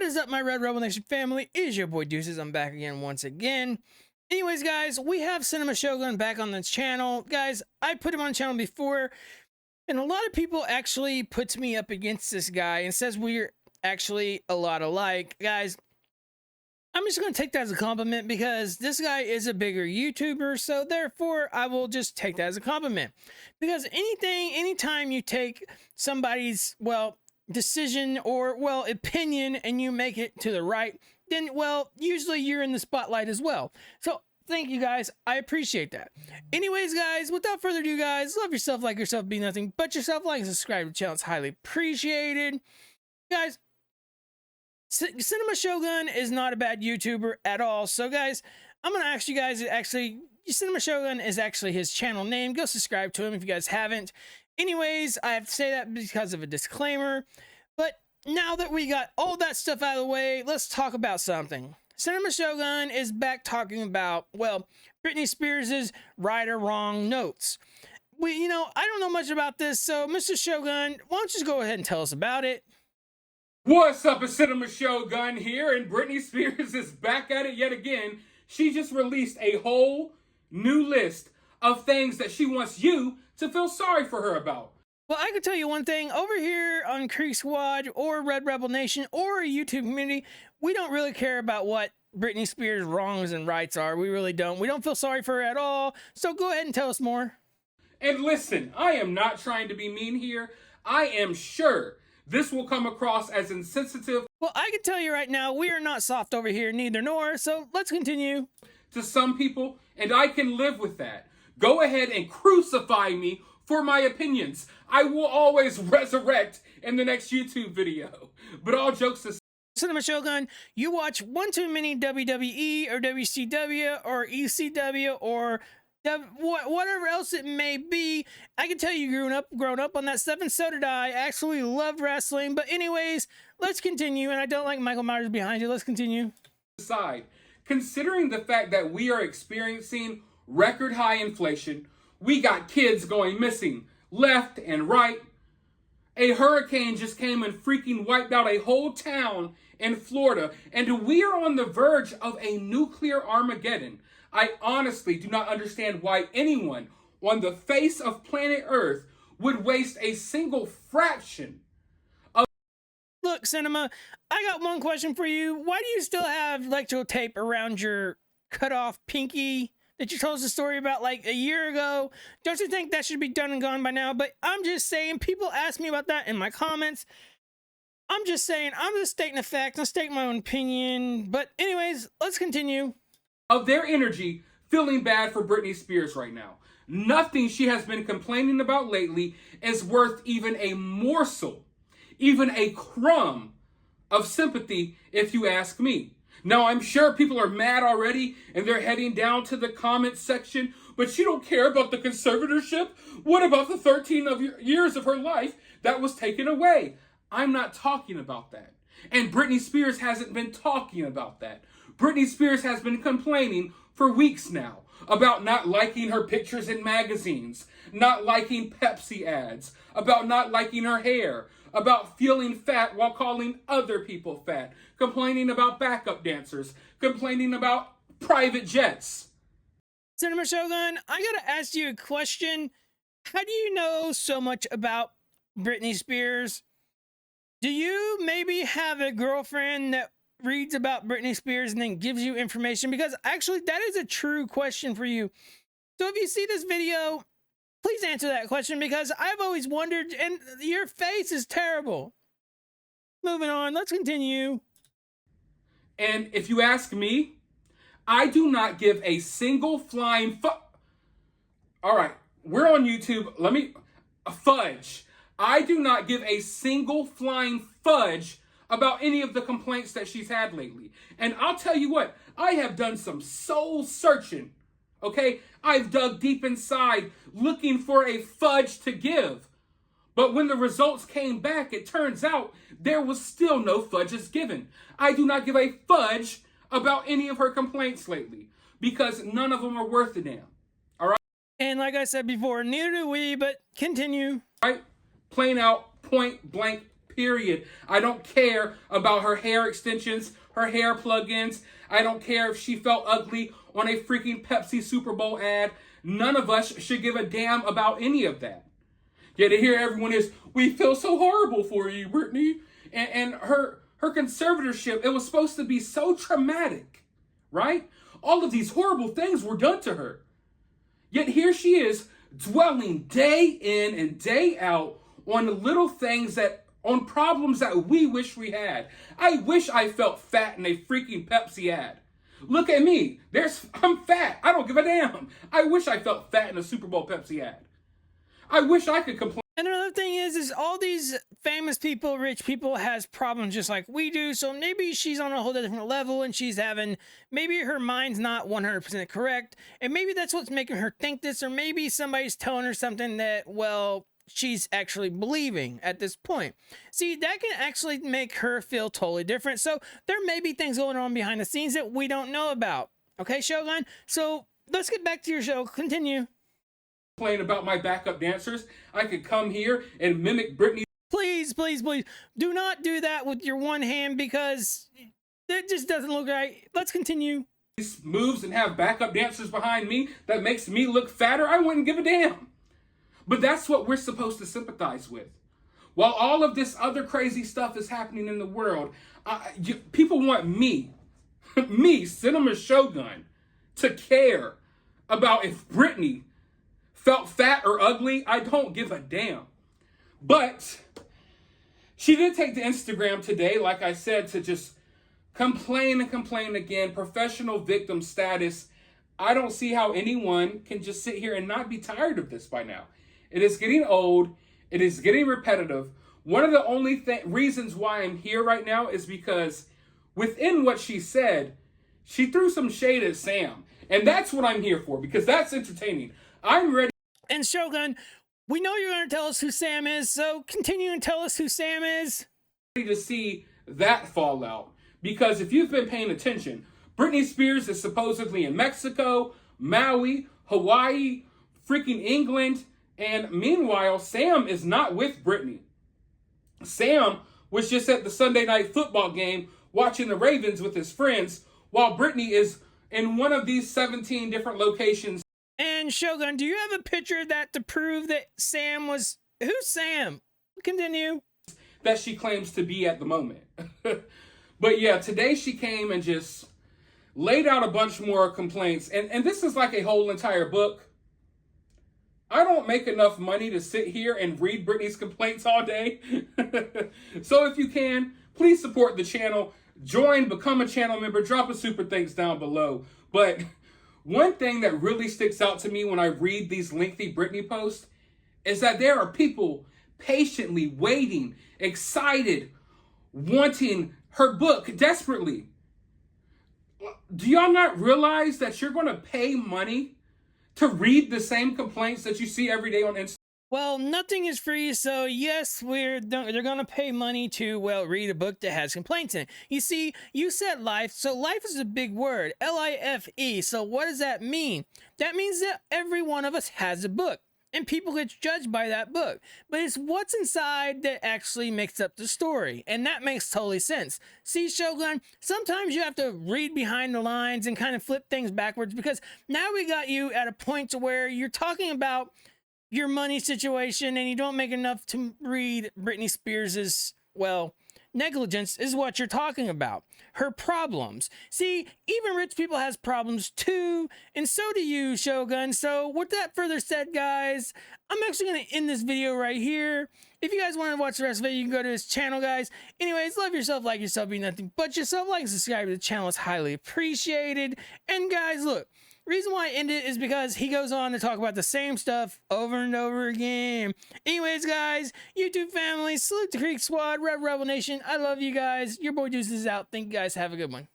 What is up, my Red Rebel Nation family? It is your boy Deuces. I'm back again once again. Anyways, guys, we have Cinema Shogun back on this channel. Guys, I put him on the channel before, and a lot of people actually puts me up against this guy and says we're actually a lot alike. Guys, I'm just going to take that as a compliment because this guy is a bigger YouTuber, so therefore I will just take that as a compliment. Because anytime you take somebody's, decision or, opinion and you make it to the right, then, usually you're in the spotlight as well. So thank you, guys. I appreciate that. Anyways, guys, without further ado, guys, love yourself, like yourself, be nothing but yourself. Like and subscribe to the channel. It's highly appreciated. Guys, Cinema Shogun is not a bad YouTuber at all. So, guys, I'm going to ask you guys, Cinema Shogun is actually his channel name. Go subscribe to him if you guys haven't. Anyways, I have to say that because of a disclaimer. But now that we got all that stuff out of the way, let's talk about something. Cinema Shogun is back talking about, Brittany Spears' right or wrong notes. I don't know much about this, so Mr. Shogun, why don't you just go ahead and tell us about it? What's up, it's Cinema Shogun here, and Brittany Spears is back at it yet again. She just released a whole new list of things that she wants you to feel sorry for her about. Well, I can tell you one thing. Over here on Creek Squad or Red Rebel Nation or a YouTube community, we don't really care about what Brittany Spears' wrongs and rights are. We really don't. We don't feel sorry for her at all. So go ahead and tell us more. And listen, I am not trying to be mean here. I am sure this will come across as insensitive. Well, I can tell you right now, we are not soft over here, neither nor. So let's continue. To some people, and I can live with that. Go ahead and crucify me for my opinions. I will always resurrect in the next YouTube video. But all jokes aside, Cinema Shogun, you watch one too many WWE or WCW or ECW or whatever else it may be. I can tell you grown up on that stuff, and so did I. Actually love wrestling. But anyways, let's continue. And I don't like Michael Myers behind you. Let's continue. Considering the fact that we are experiencing record high inflation, we got kids going missing left and right. A hurricane just came and freaking wiped out a whole town in Florida, and we are on the verge of a nuclear Armageddon. I honestly do not understand why anyone on the face of planet Earth would waste a single fraction of... Look, Cinema, I got one question for you. Why do you still have electrical tape around your cut off pinky that you told us a story about like a year ago? Don't you think that should be done and gone by now? But I'm just saying, people ask me about that in my comments. I'm just saying, I'm just stating a fact. I'm stating my own opinion. But anyways, let's continue. Of their energy feeling bad for Brittany Spears right now. Nothing she has been complaining about lately is worth even a morsel, even a crumb of sympathy, if you ask me. Now, I'm sure people are mad already and they're heading down to the comment section, but you don't care about the conservatorship? What about the 13 years of her life that was taken away? I'm not talking about that. And Brittany Spears hasn't been talking about that. Brittany Spears has been complaining for weeks now about not liking her pictures in magazines, not liking Pepsi ads, about not liking her hair, about feeling fat while calling other people fat, complaining about backup dancers, complaining about private jets. Cinema Shogun, I gotta ask you a question. How do you know so much about Brittany Spears? Do you maybe have a girlfriend that reads about Brittany Spears and then gives you information? Because actually that is a true question for you. So if you see this video, please answer that question, because I've always wondered, and your face is terrible. Moving on, let's continue. And if you ask me, I do not give a single flying All right, we're on YouTube. Fudge. I do not give a single flying fudge about any of the complaints that she's had lately. And I'll tell you what, I have done some soul searching, okay? I've dug deep inside looking for a fudge to give. But when the results came back, it turns out there was still no fudges given. I do not give a fudge about any of her complaints lately because none of them are worth a damn, all right? And like I said before, neither do we, but continue. Right? Plain out, point blank, Period. I don't care about her hair extensions, her hair plug-ins. I don't care if she felt ugly on a freaking Pepsi Super Bowl ad. None of us should give a damn about any of that. Yet to hear everyone is, we feel so horrible for you, Brittany. And her conservatorship, it was supposed to be so traumatic, right? All of these horrible things were done to her. Yet here she is, dwelling day in and day out on little things on problems that we wish we had. I wish I felt fat in a freaking Pepsi ad. Look at me. I'm fat. I don't give a damn. I wish I felt fat in a Super Bowl Pepsi ad. I wish I could complain. And another thing is all these famous people, rich people, has problems just like we do. So maybe she's on a whole different level and maybe her mind's not 100% correct. And maybe that's what's making her think this. Or maybe somebody's telling her something that, well, she's actually believing at this point. See, that can actually make her feel totally different. So there may be things going on behind the scenes that we don't know about. Okay, Shogun? So let's get back to your show. Continue. About my backup dancers. I could come here and mimic Brittany. Please, please, please do not do that with your one hand because it just doesn't look right. Let's continue. Moves and have backup dancers behind me that makes me look fatter. I wouldn't give a damn. But that's what we're supposed to sympathize with. While all of this other crazy stuff is happening in the world, people want me, Cinema Shogun, to care about if Brittany felt fat or ugly. I don't give a damn. But she did take to Instagram today, like I said, to just complain and complain again. Professional victim status. I don't see how anyone can just sit here and not be tired of this by now. It is getting old. It is getting repetitive. One of the only reasons why I'm here right now is because within what she said, she threw some shade at Sam. And that's what I'm here for, because that's entertaining. I'm ready. And Shogun, we know you're going to tell us who Sam is, so continue and tell us who Sam is. To see that fallout, because if you've been paying attention, Brittany Spears is supposedly in Mexico, Maui, Hawaii, freaking England, and meanwhile, Sam is not with Brittany. Sam was just at the Sunday night football game watching the Ravens with his friends, while Brittany is in one of these 17 different locations. And Shogun, do you have a picture of that to prove that Sam was... Who's Sam? Continue. That she claims to be at the moment. But yeah, today she came and just laid out a bunch more complaints. And this is like a whole entire book. I don't make enough money to sit here and read Brittany's complaints all day. So if you can, please support the channel. Join, become a channel member, drop a super thanks down below. But one thing that really sticks out to me when I read these lengthy Brittany posts is that there are people patiently waiting, excited, wanting her book desperately. Do y'all not realize that you're going to pay money to read the same complaints that you see every day on Instagram? Well, nothing is free, so yes, they're going to pay money to, well, read a book that has complaints in it. You see, you said life, so life is a big word, L-I-F-E, so what does that mean? That means that every one of us has a book, and people get judged by that book. But it's what's inside that actually makes up the story, and that makes totally sense. See, Shogun, sometimes you have to read behind the lines and kind of flip things backwards, because now we got you at a point to where you're talking about your money situation and you don't make enough to read Brittany Spears's, well, negligence is what you're talking about. Her problems. See, even rich people has problems too, and so do you, Shogun. So with that further said, guys, I'm actually going to end this video right here. If you guys want to watch the rest of it, you can go to his channel, guys. Anyways, love yourself, like yourself, be nothing but yourself. Like and subscribe to the channel is highly appreciated. And guys, look, reason why I end it is because he goes on to talk about the same stuff over and over again. Anyways, guys, YouTube family, salute the Creek Squad, RedRebel Nation. I love you guys. Your boy Deuces is out. Thank you guys. Have a good one.